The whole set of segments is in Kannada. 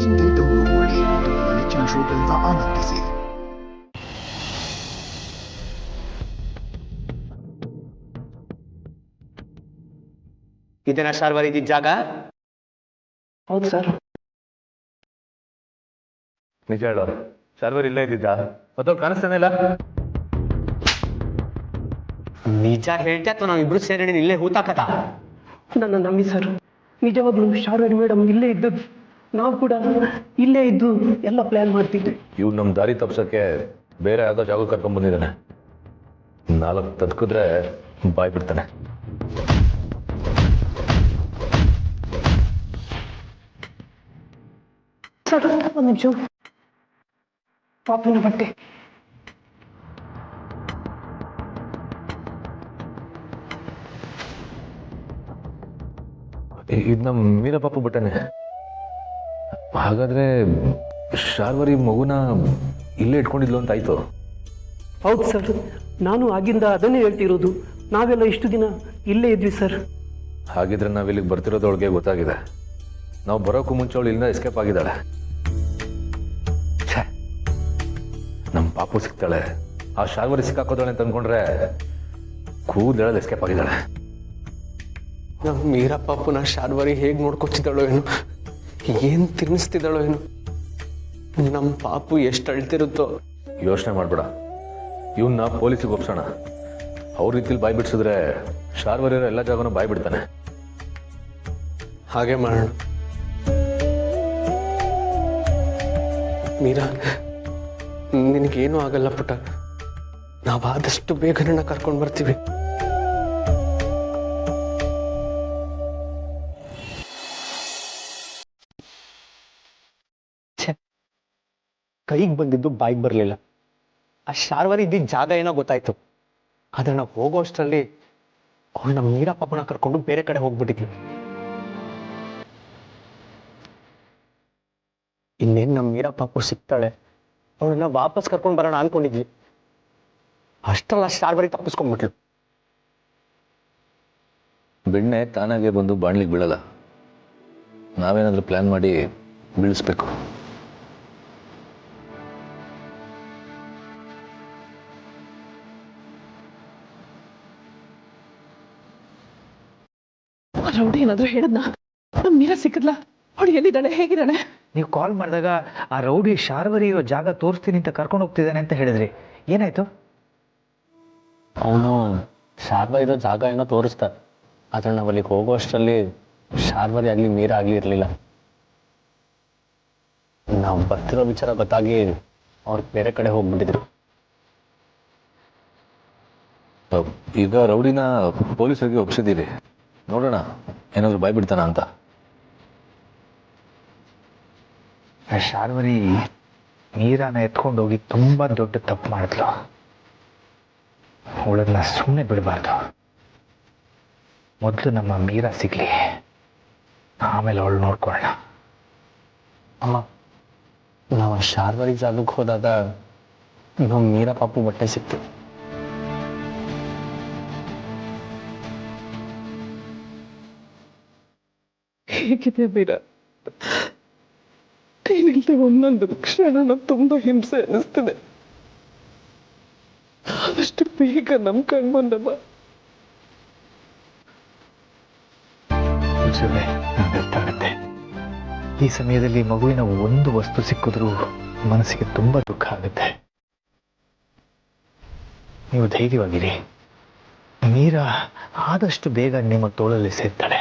ಇಂದೇ ಡೌನ್ಲೋಡ್ ಮಾಡಿ ಮತ್ತು ನಿಮ್ಮ ನೆಚ್ಚಿನ ಶೋಗಳಿಂದ ಆನಂದಿಸಿ. ಇದನ್ನ ಸರ್ವರ್ ಇದ್ದಿದ್ದ ಜಾಗ? ಹೌದು ಸರ್. ನಿಜ ಹೇಳೋರು, ಸರ್ವರ್ ಇಲ್ಲೇ ಇದ್ದಿದ್ದ ಮತ್ತೆ ಕಾಣಿಸ್ತಾನೆ ಇಲ್ಲ. ನಿಜ ಹೇಳ್ತೆ ಅಥವಾ ನಾವಿಬ್ರು ಸೇರಿ ಇಲ್ಲೇ ಹೂತಾಕತ? ನನ್ನ ನಂಬಿ ಸರ್, ನಿಜವಾಗ್ಲೂ ಶಾರ್ವರಿ ಮೇಡಮ್ ಇಲ್ಲೇ ಇದ್ದದ್ದು. ನಾವು ಕೂಡ ಇಲ್ಲೇ ಇದ್ದು ಎಲ್ಲ ಪ್ಲಾನ್ ಮಾಡ್ತಿದ್ವಿ. ಇವ್ನು ನಮ್ಮ ದಾರಿ ತಪ್ಸೋಕ್ಕೆ ಬೇರೆ ಯಾವುದೋ ಜಾಗ ಕರ್ಕೊಂಡ್ ಬಂದಿದ್ದಾನೆ. 4 ತದ್ಕಿದ್ರೆ ಬಾಯ್ ಬಿಡ್ತಾನೆ. ಸರ್ ಒಂದು ನಿಮಿಷ, ಪಾಪಿನ ಬಟ್ಟೆ. ಇದು ನಮ್ಮ ಮೀರಪಾಪು ಬಟ್ಟೆನೆ. ಹಾಗಾದ್ರೆ ಶಾರ್ವರಿ ಮಗುನ ಇಲ್ಲೇ ಇಟ್ಕೊಂಡಿದ್ಲು ಅಂತ ಆಯ್ತು. ಹೌದು ಸರ್, ನಾನು ಆಗಿಂದ ಅದನ್ನೇ ಹೇಳ್ತಿರೋದು. ನಾವೆಲ್ಲ ಇಷ್ಟು ದಿನ ಇಲ್ಲೇ ಇದ್ವಿ ಸರ್. ಹಾಗಿದ್ರೆ ನಾವು ಇಲ್ಲಿಗೆ ಬರ್ತಿರೋದೊಳಗೆ ಗೊತ್ತಾಗಿದೆ. ನಾವು ಬರೋಕ್ಕೂ ಮುಂಚೆ ಅವಳು ಇಲ್ಲಿಂದ ಎಸ್ಕೇಪ್ ಆಗಿದ್ದಾಳೆ. ನಮ್ಮ ಪಾಪು ಸಿಗ್ತಾಳೆ, ಆ ಶಾರ್ವರಿ ಸಿಕ್ಕಾಕೋದಾಳೆ ಅಂತ ಅಂದ್ಕೊಂಡ್ರೆ ಕೂದೆಳದು ಎಸ್ಕೇಪ್ ಆಗಿದ್ದಾಳೆ. ನಮ್ಮ ಮೀರಪ್ಪನ ಶಾರ್ವರಿ ಹೇಗೆ ನೋಡ್ಕೊತಿದ್ದಾಳೋ ಏನು, ಏನು ತಿನ್ನಿಸ್ತಿದ್ದಾಳೋ ಏನು, ನಮ್ಮ ಪಾಪು ಎಷ್ಟು ಅಳ್ತಿರುತ್ತೋ. ಯೋಚನೆ ಮಾಡಬೇಡ, ಇವನ್ನ ಪೊಲೀಸಿಗೆ ಒಪ್ಸೋಣ. ಅವ್ರ ರೀತಿಲಿ ಬಾಯ್ ಬಿಡಿಸಿದ್ರೆ ಶಾರ್ವರಿಯರ ಎಲ್ಲ ಜಾಗನೂ ಬಾಯ್ ಬಿಡ್ತಾನೆ. ಹಾಗೆ ಮಾಡೋಣ. ಮೀರಾ, ನಿನಗೇನೂ ಆಗಲ್ಲ ಪುಟ್ಟ. ನಾವಾದಷ್ಟು ಬೇಗ ನನ್ನ ಕರ್ಕೊಂಡು ಬರ್ತೀವಿ. ಕೈಗೆ ಬಂದಿದ್ದು ಬಾಯಿಗೆ ಬರಲಿಲ್ಲ. ಆ ಶಾರ್ವರಿ ಇದ್ದಿದ್ದ ಜಾಗ ಏನೋ ಗೊತ್ತಾಯ್ತು. ಆದ್ರೆ ನಾವು ಹೋಗೋ ಅಷ್ಟರಲ್ಲಿ ಅವಳು ನಮ್ಮ ಮೀರಾ ಪಾಪನ ಕರ್ಕೊಂಡು ಬೇರೆ ಕಡೆ ಹೋಗ್ಬಿಟ್ಟಿದ್ವಿ. ಇನ್ನೇನು ನಮ್ಮ ಮೀರಾ ಪಾಪು ಸಿಗ್ತಾಳೆ, ಅವಳನ್ನ ವಾಪಸ್ ಕರ್ಕೊಂಡು ಬರೋಣ ಅನ್ಕೊಂಡಿದ್ವಿ. ಅಷ್ಟಲ್ಲ ಶಾರ್ವರಿ ತಪ್ಪಿಸ್ಕೊಂಡ್ಬಿಟ್ಲು. ಬೆಣ್ಣೆ ತಾನಾಗೆ ಬಂದು ಬಾಣ್ಲಿಗೆ ಬೀಳಲ್ಲ. ನಾವೇನಾದ್ರೂ ಪ್ಲಾನ್ ಮಾಡಿ ಬೀಳಿಸ್ಬೇಕು. ರೌಡಿ ಏನಾದ್ರು ಹೇಳದ್ನ? ನಮ್ಮ ಮೀರಾ ಸಿಕ್ಕದ್ಲಾ? ಅವಳು ಎಲ್ಲಿದ್ದಾಳೆ, ಹೇಗಿದ್ದಾಳೆ? ನೀವು ಕಾಲ್ ಮಾಡಿದಾಗ ಆ ರೌಡಿ ಶಾರ್ವರಿ ಇರೋ ಜಾಗ ತೋರಿಸ್ತೀನಿ ಅಂತ ಕರ್ಕೊಂಡು ಹೋಗ್ತಿದ್ದಾನೆ ಅಂತ ಹೇಳಿದ್ರಿ. ಏನಾಯ್ತು? ಅವನು ಶಾರ್ವರಿ ಇರೋ ಜಾಗ ಏನೋ ತೋರಿಸ್ತ. ಆದ್ರೆ ನಾವು ಅಲ್ಲಿಗೆ ಹೋಗೋ ಅಷ್ಟರಲ್ಲಿ ಶಾರ್ವರಿ ಆಗಲಿ ಮೀರಾ ಆಗಲಿ ಇರಲಿಲ್ಲ. ನಾವು ಬರ್ತಿರೋ ವಿಚಾರ ಗೊತ್ತಾಗಿ ಅವ್ರು ಬೇರೆ ಕಡೆ ಹೋಗ್ಬಿಟ್ಟಿದ್ರು. ಈಗ ರೌಡಿನ ಪೊಲೀಸರಿಗೆ ಒಪ್ಸಿದ್ದೀರಿ. ನೋಡೋಣ ಏನಾದರೂ ಬಾಯ್ ಬಿಡ್ತಾನ ಅಂತ. ಶಾರ್ವರಿ ಮೀರಾನ ಎತ್ಕೊಂಡು ಹೋಗಿ ತುಂಬ ದೊಡ್ಡ ತಪ್ಪು ಮಾಡಿದ್ಲು. ಅವಳನ್ನ ಸುಮ್ಮನೆ ಬಿಡಬಾರ್ದು. ಮೊದಲು ನಮ್ಮ ಮೀರಾ ಸಿಗಲಿ, ಆಮೇಲೆ ಅವಳು ನೋಡ್ಕೊಳ್ಳೋಣ. ಅಮ್ಮ, ನಾವು ಶಾರ್ವರಿ ಜಾಗಕ್ಕೆ ಹೋದಾಗ ನಮ್ಮ ಮೀರಾ ಪಾಪು ಬಟ್ಟೆ ಸಿಕ್ತು. ಹೇಗಿದೆ ಮೀರಾ? ಏನಿಲ್ಲದೆ ಒಂದೊಂದು ಕ್ಷಣ ತುಂಬಾ ಹಿಂಸೆ ಅನ್ನಿಸ್ತಿದೆ. ಆದಷ್ಟು ಬೇಗ ನಮ್ ಕಣ್ಮಂದಮ್ಮ. ಗೊತ್ತಾಗುತ್ತೆ. ಈ ಸಮಯದಲ್ಲಿ ಮಗುವಿನ ಒಂದು ವಸ್ತು ಸಿಕ್ಕಿದ್ರೂ ಮನಸ್ಸಿಗೆ ತುಂಬಾ ದುಃಖ ಆಗುತ್ತೆ. ನೀವು ಧೈರ್ಯವಾಗಿರಿ. ಮೀರಾ ಆದಷ್ಟು ಬೇಗ ನಿಮ್ಮ ತೋಳಲ್ಲಿ ಸೇರ್ತಾಳೆ.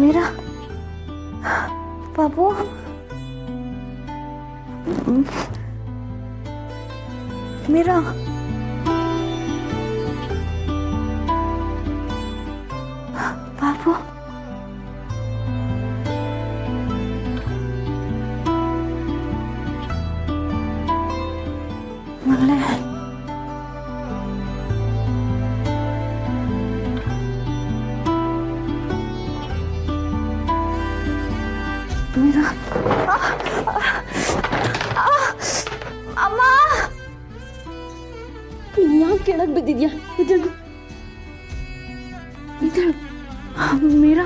मीरा, बाबू, मीरा, बाबू, मल्ले ಮೀರಾ ಅಮ್ಮ, ನೀನ್ ಯಾಕೆ ಕೆಳಗ್ ಬಿದ್ದಿದ್ಯಾ? ಇದಳು ಇದಳು ಮೀರಾ,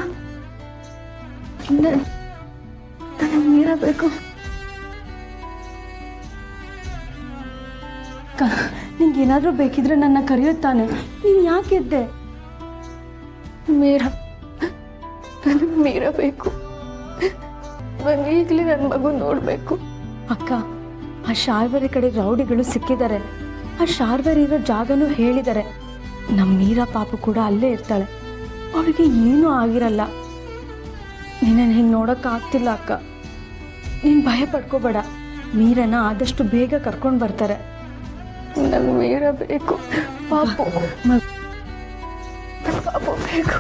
ನನಗೆ ಮೀರಾ ಬೇಕು. ನಿಂಗೆ ಏನಾದ್ರೂ ಬೇಕಿದ್ರೆ ನನ್ನ ಕರೆಯುತ್ತಾನೆ. ನೀನ್ ಯಾಕೆ ಎದ್ದೆ? ಮೀರಾ, ನನಗೆ ಮೀರಾ ಬೇಕು. ನನಗೆ ಈಗಲೇ ನನ್ನ ಮಗು ನೋಡಬೇಕು. ಅಕ್ಕ, ಆ ಶಾರ್ವರಿ ಕಡೆ ರೌಡಿಗಳು ಸಿಕ್ಕಿದ್ದಾರೆ. ಆ ಶಾರ್ವರಿ ಇರೋ ಜಾಗನೂ ಹೇಳಿದ್ದಾರೆ. ನಮ್ಮ ಮೀರಾ ಪಾಪು ಕೂಡ ಅಲ್ಲೇ ಇರ್ತಾಳೆ. ಅವಳಿಗೆ ಏನೂ ಆಗಿರಲ್ಲ. ನಿನ್ನನ್ನು ಹಿಂಗೆ ನೋಡೋಕ್ಕಾಗ್ತಿಲ್ಲ ಅಕ್ಕ. ನೀನು ಭಯ ಪಡ್ಕೋಬೇಡ. ಮೀರನ ಆದಷ್ಟು ಬೇಗ ಕರ್ಕೊಂಡು ಬರ್ತಾರೆ. ನಂಗೆ ಮೀರಾ ಬೇಕು. ಪಾಪು ಪಾಪು ಬೇಕು.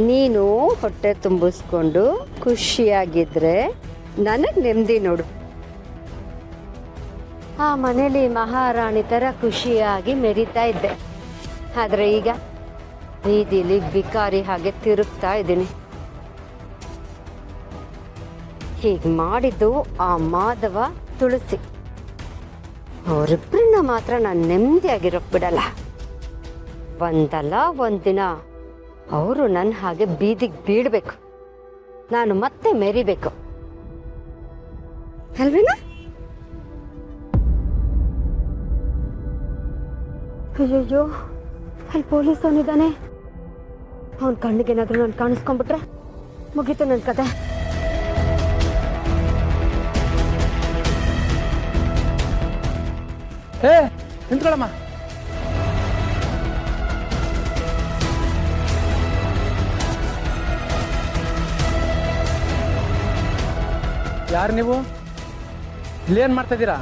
ನೀನು ಹೊಟ್ಟೆ ತುಂಬಿಸ್ಕೊಂಡು ಖುಷಿಯಾಗಿದ್ರೆ ನನಗೆ ನೆಮ್ಮದಿ ನೋಡು. ಆ ಮನೇಲಿ ಮಹಾರಾಣಿ ಥರ ಖುಷಿಯಾಗಿ ಮೆರಿತಾ ಇದ್ದೆ. ಆದರೆ ಈಗ ಬೀದಿಲಿ ಬಿಕಾರಿ ಹಾಗೆ ತಿರುಗ್ತಾ ಇದ್ದೀನಿ. ಹೀಗೆ ಮಾಡಿದ್ದು ಆ ಮಾಧವ, ತುಳಸಿ ಅವರಿಬ್ಬರನ್ನ ಮಾತ್ರ ನಾನು ನೆಮ್ಮದಿಯಾಗಿರೋಕ್ ಬಿಡಲ್ಲ. ಒಂದಲ್ಲ ಒಂದಿನ ಅವರು ನನ್ನ ಹಾಗೆ ಬೀದಿಗೆ ಬೀಳಬೇಕು. ನಾನು ಮತ್ತೆ ಮೆರಿಬೇಕು ಅಲ್ವೇನಾ? ಅಯ್ಯಯ್ಯೋ, ಅಲ್ಲಿ ಪೊಲೀಸ್ ಅವನಿದ್ದಾನೆ. ಅವನ ಕಣ್ಣಿಗೇನಾದ್ರೂ ನಾನು ಕಾಣಿಸ್ಕೊಂಡ್ಬಿಟ್ರೆ ಮುಗೀತು ನನ್ನ ಕತೆ. ನಿಂತ್ಕೊಳಮ್ಮ. ಯಾರು ನೀವು? ಇಲ್ಲೇನು ಮಾಡ್ತಾ ಇದ್ದೀರಾ?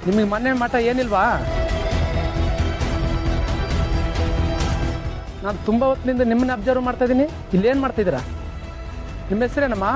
ನಿಮಗೆ ಮೊನ್ನೆ ಮಾಟ ಏನಿಲ್ವಾ? ನಾನು ತುಂಬ ಹೊತ್ತಿನಿಂದ ನಿಮ್ಮನ್ನ ಅಬ್ಸರ್ವ್ ಮಾಡ್ತಾ ಇದ್ದೀನಿ. ಇಲ್ಲೇನು ಮಾಡ್ತಾ ಇದ್ದೀರಾ? ನಿಮ್ಮ ಹೆಸರೇನಮ್ಮ?